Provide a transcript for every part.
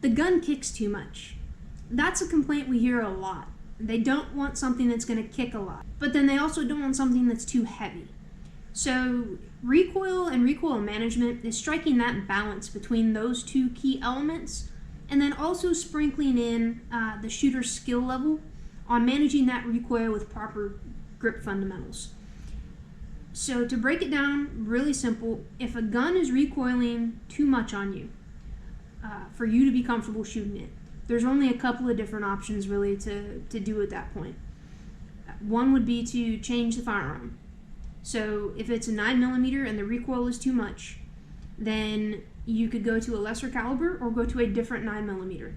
the gun kicks too much. That's a complaint we hear a lot. They don't want something that's going to kick a lot, but then they also don't want something that's too heavy. So recoil and recoil management is striking that balance between those two key elements, and then also sprinkling in the shooter's skill level on managing that recoil with proper grip fundamentals. So to break it down, really simple, if a gun is recoiling too much on you, for you to be comfortable shooting it, there's only a couple of different options really to do at that point. One would be to change the firearm. So if it's a 9mm and the recoil is too much, then you could go to a lesser caliber or go to a different 9mm.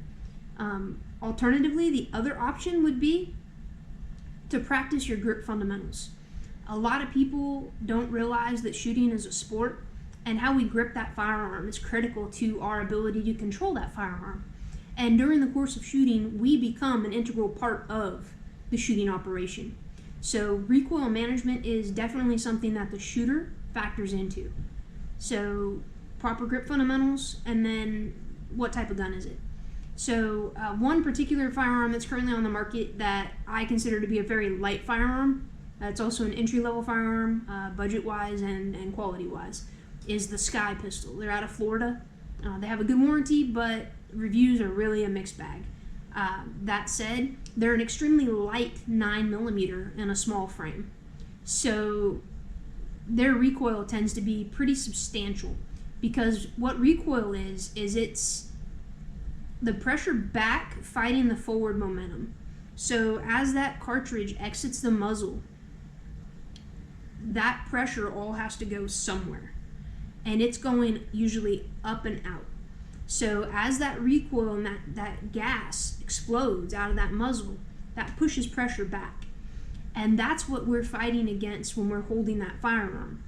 Alternatively, the other option would be to practice your grip fundamentals. A lot of people don't realize that shooting is a sport, and how we grip that firearm is critical to our ability to control that firearm. And during the course of shooting, we become an integral part of the shooting operation. So recoil management is definitely something that the shooter factors into. So proper grip fundamentals, and then what type of gun is it? So one particular firearm that's currently on the market that I consider to be a very light firearm, it's also an entry-level firearm, budget-wise and quality-wise, is the Sky pistol. They're out of Florida. They have a good warranty, but reviews are really a mixed bag. That said, they're an extremely light 9mm in a small frame. So their recoil tends to be pretty substantial, because what recoil is it's the pressure back fighting the forward momentum. So as that cartridge exits the muzzle, that pressure all has to go somewhere, and it's going usually up and out. So as that recoil and that gas explodes out of that muzzle, that pushes pressure back. And that's what we're fighting against when we're holding that firearm.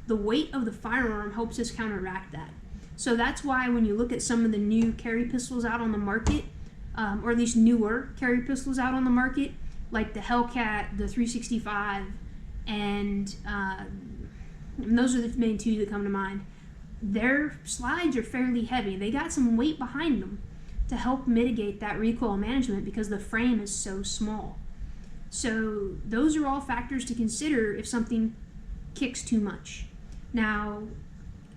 The weight of the firearm helps us counteract that. So that's why when you look at some of the new carry pistols out on the market, or at least newer carry pistols out on the market, like the Hellcat, the 365, and those are the main two that come to mind. Their slides are fairly heavy. They got some weight behind them to help mitigate that recoil management because the frame is so small. So those are all factors to consider if something kicks too much. Now,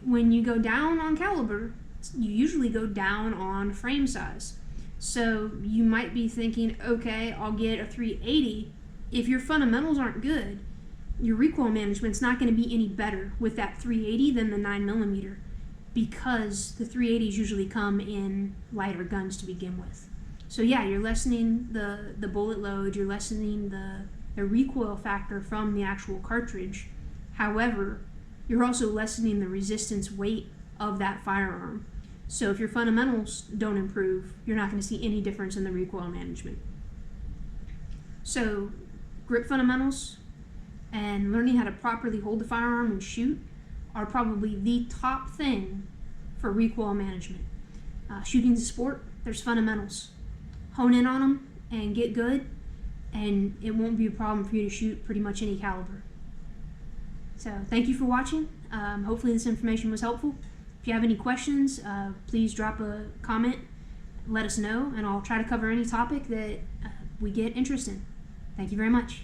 when you go down on caliber, you usually go down on frame size. So you might be thinking, okay, I'll get a 380. If your fundamentals aren't good, your recoil management's not going to be any better with that 380 than the 9mm, because the 380s usually come in lighter guns to begin with. So yeah, you're lessening the bullet load, you're lessening the recoil factor from the actual cartridge. However, you're also lessening the resistance weight of that firearm. So if your fundamentals don't improve, you're not going to see any difference in the recoil management. So grip fundamentals and learning how to properly hold the firearm and shoot are probably the top thing for recoil management. Shooting's a sport, there's fundamentals. Hone in on them and get good, and it won't be a problem for you to shoot pretty much any caliber. So thank you for watching. Hopefully this information was helpful. If you have any questions, please drop a comment, let us know, and I'll try to cover any topic that we get interest in. Thank you very much.